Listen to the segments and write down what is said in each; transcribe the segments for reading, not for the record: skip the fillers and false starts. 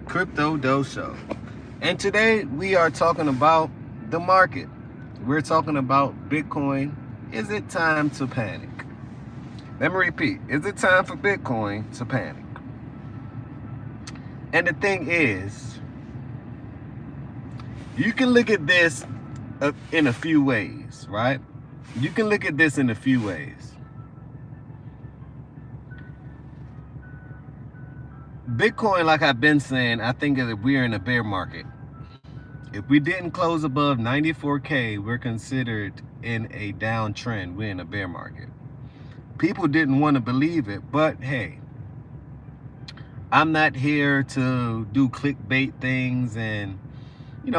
Crypto Doe Show. And today we are talking about the market. We're talking about Bitcoin. Is it time to panic? Let me repeat. Is it time for Bitcoin to panic? And the thing is, you can look at this in a few ways, right? You can look at this in a few ways. Bitcoin, like I've been saying, I think that we're in a bear market. If we didn't close above 94K, we're considered in a downtrend. We're in a bear market. People didn't want to believe it, but hey, I'm not here to do clickbait things, and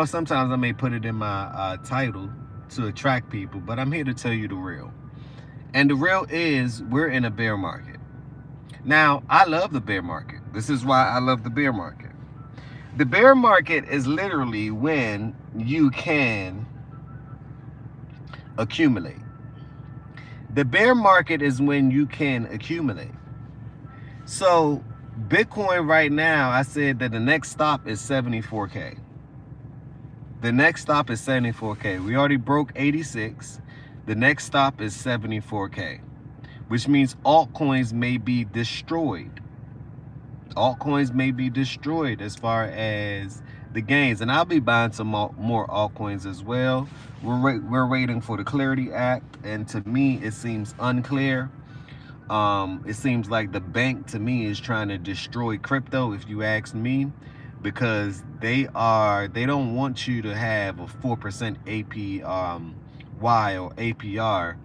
sometimes I may put it in my title to attract people, but I'm here to tell you the real. And the real is we're in a bear market. Now, I love the bear market. This is why I love the bear market. The bear market is literally when you can accumulate. The bear market is when you can accumulate. So Bitcoin right now, I said that the next stop is 74K. The next stop is 74K. We already broke 86. The next stop is 74K, which means altcoins may be destroyed. Altcoins may be destroyed as far as the gains, and I'll be buying some more altcoins as well. We're waiting for the Clarity Act, and to me it seems unclear. It seems like the bank, to me, is trying to destroy crypto, if you ask me, because they don't want you to have a 4% APY or APR,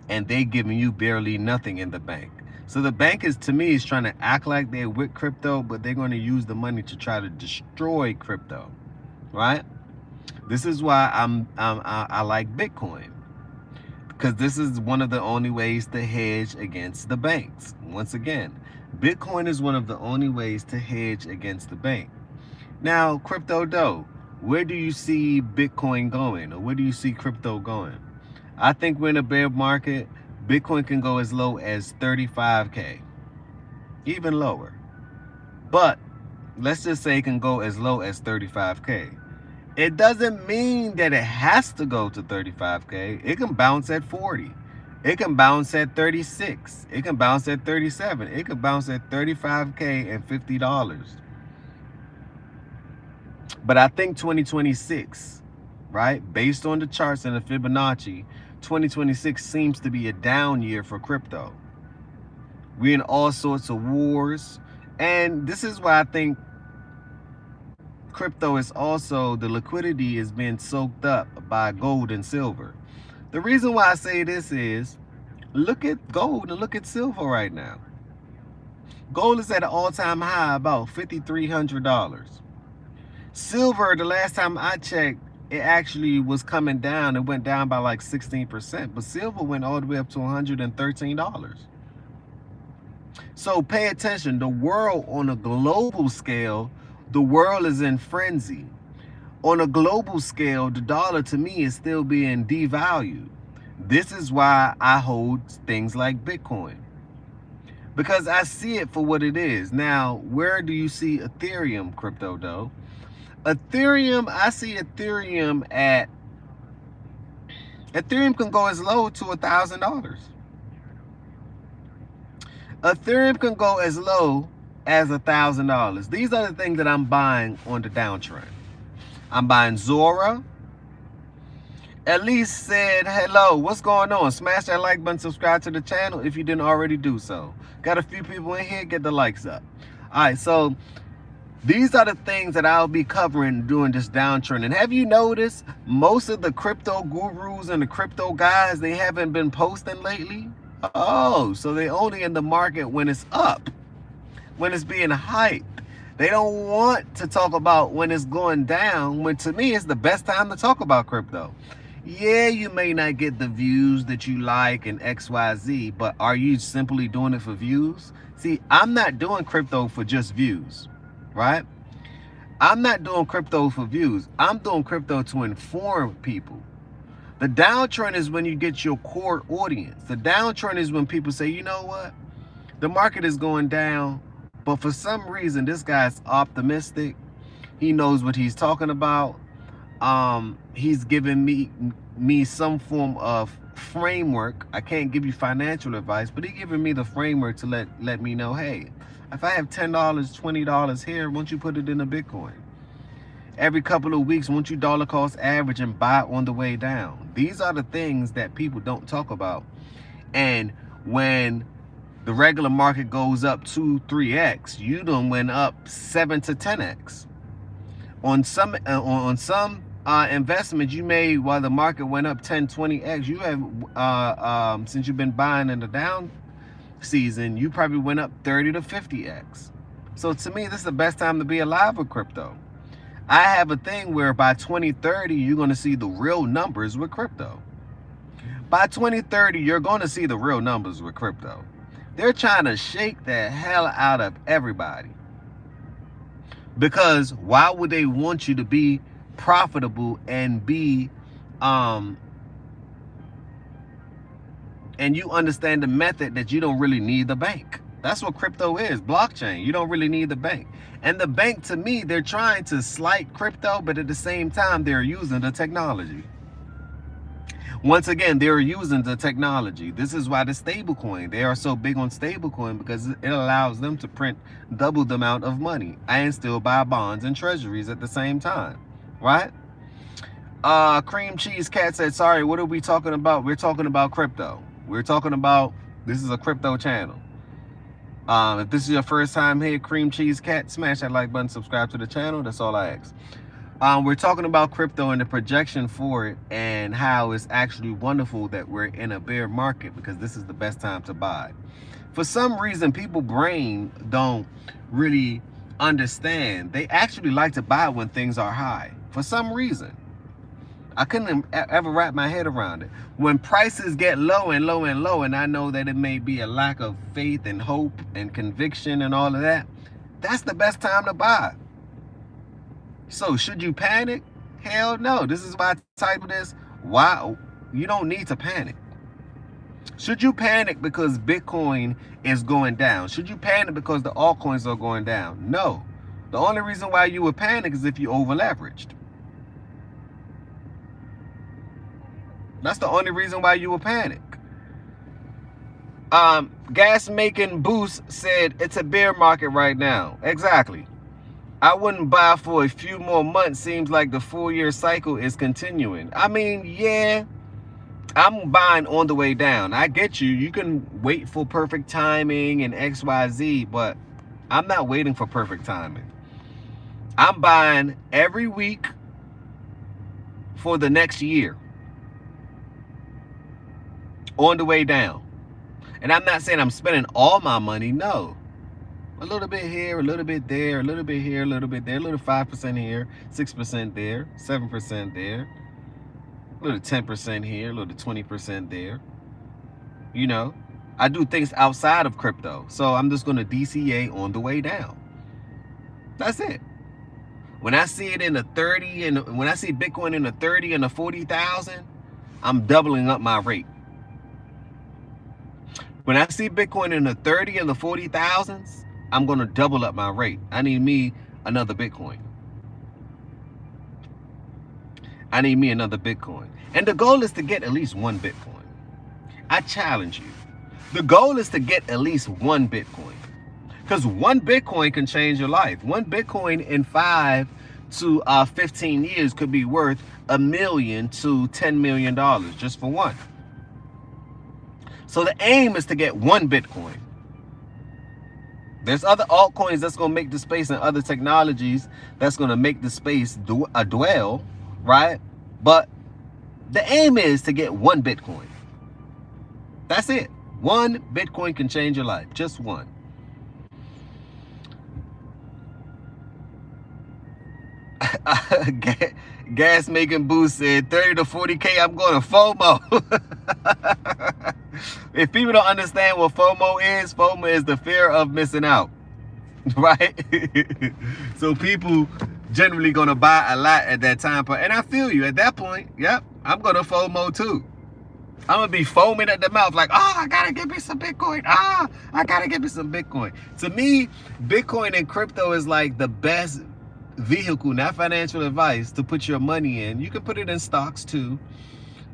and they giving you barely nothing in the bank. So the bank is, to me, is trying to act like they're with crypto, but they're going to use the money to try to destroy crypto, right? This is why I like Bitcoin, because this is one of the only ways to hedge against the banks. Once again, Bitcoin is one of the only ways to hedge against the bank. Now, Crypto Doe, where do you see Bitcoin going, or where do you see crypto going? I think we're in a bear market. Bitcoin can go as low as 35K, even lower. But let's just say it can go as low as 35K. It doesn't mean that it has to go to 35K. It can bounce at 40. It can bounce at 36. It can bounce at 37. It can bounce at 35K and $50. But I think 2026, right, based on the charts and the Fibonacci, 2026 seems to be a down year for crypto. We're in all sorts of wars. And this is why I think crypto is also, the liquidity is being soaked up by gold and silver. The reason why I say this is, look at gold and look at silver right now. Gold is at an all-time high, about $5,300. Silver, the last time I checked, it actually was coming down. It went down by like 16%, but silver went all the way up to $113. So pay attention. The world, on a global scale, the world is in frenzy. On a global scale, the dollar, to me, is still being devalued. This is why I hold things like Bitcoin, because I see it for what it is. Now, where do you see Ethereum, Crypto Doe? Ethereum, I see Ethereum can go as low to $1,000. Ethereum can go as low as $1,000. These are the things that I'm buying on the downtrend. I'm buying Zora. Elise said, hello, what's going on? Smash that like button, subscribe to the channel if you didn't already do so. Got a few people in here, get the likes up. All right, so these are the things that I'll be covering during this downtrend. And have you noticed most of the crypto gurus and the crypto guys, they haven't been posting lately? Oh, so they only in the market when it's up, when it's being hyped. They don't want to talk about when it's going down, when to me it's the best time to talk about crypto. Yeah, you may not get the views that you like and XYZ, but are you simply doing it for views? See, I'm not doing crypto for just views, right? I'm not doing crypto for views. I'm doing crypto to inform people. The downtrend is when you get your core audience. The downtrend is when people say, you know what? The market is going down. But for some reason, this guy's optimistic. He knows what he's talking about. He's giving me some form of framework. I can't give you financial advice, but he's giving me the framework to let me know, hey, if I have $10, $20 here, won't you put it in a Bitcoin? Every couple of weeks, won't you dollar cost average and buy on the way down? These are the things that people don't talk about. And when the regular market goes up 2-3x, you done went up 7 to 10x. On some investments you made while the market went up 10-20x, you have since you've been buying in the down season, you probably went up 30 to 50x. So to me, this is the best time to be alive with crypto. I have a thing where by 2030 you're going to see the real numbers with crypto. By 2030 you're going to see the real numbers with crypto. They're trying to shake the hell out of everybody. Because why would they want you to be profitable and be and you understand the method that you don't really need the bank? That's what crypto is, blockchain. You don't really need the bank. And the bank, to me, they're trying to slight crypto, but at the same time they're using the technology. Once again, they're using the technology. This is why the stablecoin, they are so big on stablecoin, because it allows them to print double the amount of money and still buy bonds and treasuries at the same time, right? Cream Cheese Cat said, sorry, what are we talking about? We're talking about crypto. We're talking about, this is a crypto channel. If this is your first time here, Cream Cheese Cat, smash that like button, subscribe to the channel. That's all I ask. We're talking about crypto and the projection for it and how it's actually wonderful that we're in a bear market, because this is the best time to buy. For some reason, people's brain don't really understand. They actually like to buy when things are high. For some reason. I couldn't ever wrap my head around it. When prices get low and low and low, and I know that it may be a lack of faith and hope and conviction and all of that, that's the best time to buy. So should you panic? Hell no. This is why I titled this, why you don't need to panic. Should you panic because Bitcoin is going down? Should you panic because the altcoins are going down? No. The only reason why you would panic is if you over leveraged. That's the only reason why you would panic. Gas Making Boost said it's a bear market right now. Exactly. I wouldn't buy for a few more months. Seems like the 4-year cycle is continuing. I mean, yeah, I'm buying on the way down. I get you. You can wait for perfect timing and XYZ, but I'm not waiting for perfect timing. I'm buying every week for the next year on the way down. And I'm not saying I'm spending all my money. No. A little bit here, a little bit there, a little bit here, a little bit there, a little 5% here, 6% there, 7% there, a little 10% here, a little 20% there. You know, I do things outside of crypto. So I'm just going to DCA on the way down. That's it. When I see it in the 30 and when I see Bitcoin in the 30 and the 40,000, I'm doubling up my rate. When I see Bitcoin in the 30 and the 40,000s, I'm going to double up my rate. I need me another Bitcoin. I need me another Bitcoin. And the goal is to get at least one Bitcoin. I challenge you. The goal is to get at least one Bitcoin. Because one Bitcoin can change your life. One Bitcoin in 5 to 15 years could be worth $1 million to $10 million just for one. So the aim is to get one Bitcoin. There's other altcoins that's going to make the space and other technologies that's going to make the space dwell, right? But the aim is to get one Bitcoin. That's it. One Bitcoin can change your life. Just one. Gas Making Boost said 30 to 40K, I'm going to FOMO. If people don't understand what FOMO is the fear of missing out, right? So people generally going to buy a lot at that time point. And I feel you at that point. Yep, I'm going to FOMO too. I'm gonna be foaming at the mouth like, oh, I gotta get me some Bitcoin. I gotta get me some Bitcoin. To me, Bitcoin and crypto is like the best vehicle, not financial advice, to put your money in. You can put it in stocks too.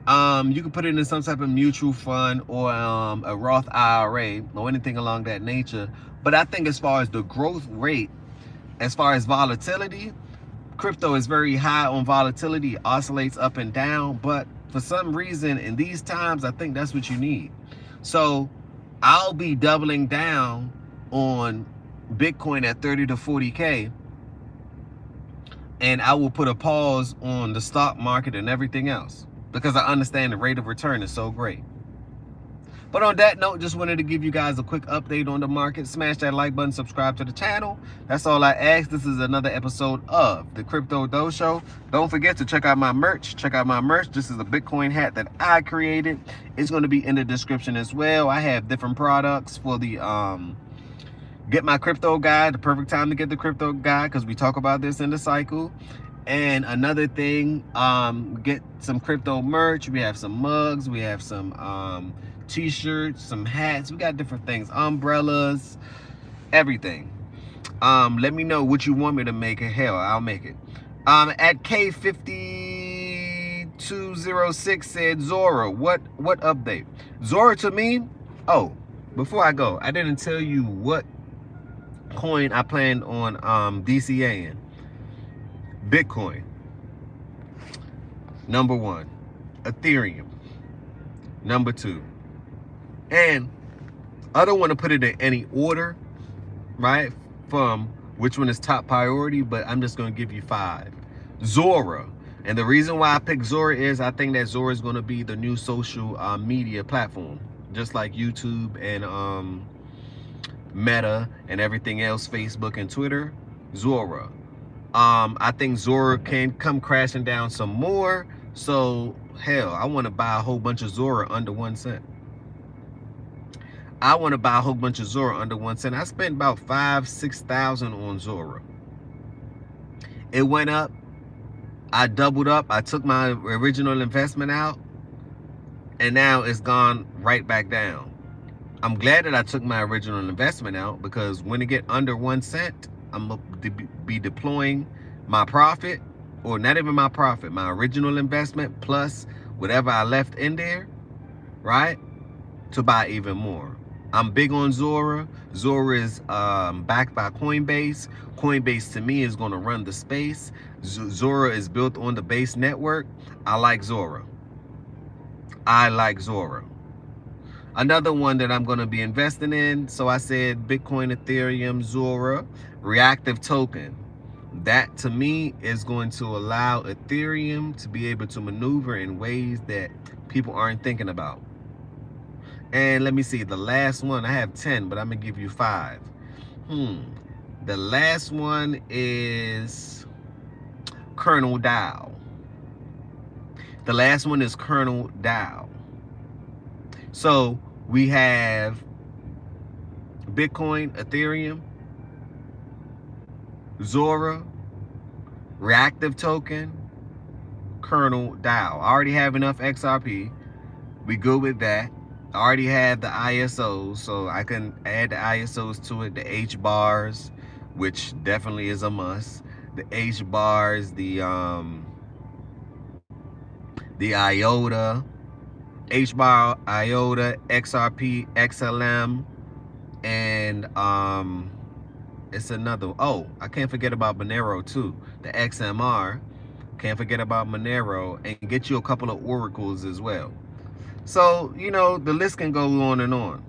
You can put it in some type of mutual fund or a Roth IRA or anything along that nature. But I think as far as the growth rate, as far as volatility, crypto is very high on volatility, oscillates up and down. But for some reason in these times, I think that's what you need. So I'll be doubling down on Bitcoin at 30 to 40K. And I will put a pause on the stock market and everything else, because I understand the rate of return is so great. But on that note, just wanted to give you guys a quick update on the market. Smash that like button, subscribe to the channel. That's all I ask. This is another episode of the Crypto Dough Show. Don't forget to check out my merch. This is a Bitcoin hat that I created. It's going to be in the description as well. I have different products for the Get My Crypto Guide. The perfect time to get the crypto guide, because we talk about this in the cycle. And another thing, get some crypto merch. We have some mugs, we have some t-shirts, some hats, we got different things, umbrellas, everything. Let me know what you want me to make. Hell, I'll make it. At K5206 said, Zora, what update? Zora, to me, oh, before I go, I didn't tell you what coin I planned on DCAing. Bitcoin, number 1. Ethereum, number 2. And I don't want to put it in any order, right, from which one is top priority, but I'm just going to give you 5. Zora. And the reason why I picked Zora is I think that Zora is going to be the new social media platform, just like YouTube and Meta and everything else, Facebook and Twitter. Zora. I think Zora can come crashing down some more. So, hell, I want to buy a whole bunch of Zora under 1 cent. I want to buy a whole bunch of Zora under 1 cent. I spent about $5,000-6,000 on Zora. It went up. I doubled up. I took my original investment out. And now it's gone right back down. I'm glad that I took my original investment out, because when it get under 1 cent, I'm going to be deploying my profit, or not even my profit, my original investment plus whatever I left in there, right, to buy even more. I'm big on Zora. Zora is backed by Coinbase. Coinbase, to me, is going to run the space. Zora is built on the Base network. I like Zora. Another one that I'm going to be investing in, so I said Bitcoin, Ethereum, Zora, reactive token. That, to me, is going to allow Ethereum to be able to maneuver in ways that people aren't thinking about. And let me see, the last one, I have 10, but I'm going to give you 5. The last one is Kernel DAO. The last one is Kernel DAO. So we have Bitcoin, Ethereum, Zora, reactive token, Kernel DAO. I already have enough XRP. We good with that. I already have the ISOs, so I can add the ISOs to it. The HBARs, which definitely is a must. The HBARs, the IOTA, HBAR, IOTA, XRP, XLM, and it's another. Oh, I can't forget about Monero too. The XMR. Can't forget about Monero, and get you a couple of oracles as well. So, you know, the list can go on and on.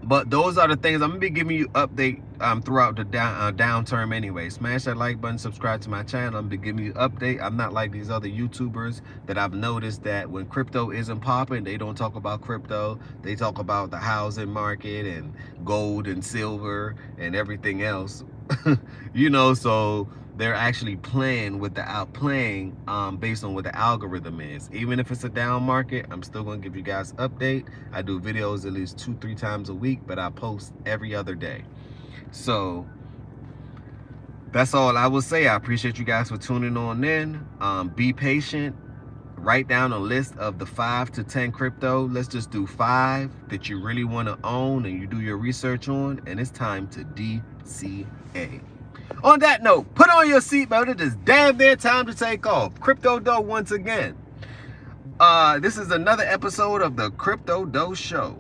But those are the things I'm gonna be giving you update throughout the downturn anyway. Smash that like button, subscribe to my channel. I'm gonna be giving you update. I'm not like these other YouTubers that I've noticed that when crypto isn't popping, they don't talk about crypto. They talk about the housing market and gold and silver and everything else. You know, so they're actually playing with the outplaying based on what the algorithm is. Even if it's a down market, I'm still gonna give you guys update. I do videos at least 2-3 times a week, but I post every other day. So that's all I will say. I appreciate you guys for tuning on in. Be patient. write down a list of the 5 to 10 crypto. Let's just do 5 that you really want to own and you do your research on, and it's time to DCA. On that note, put on your seatbelt. It is damn near time to take off. Crypto Dough once again. This is another episode of the Crypto Dough Show.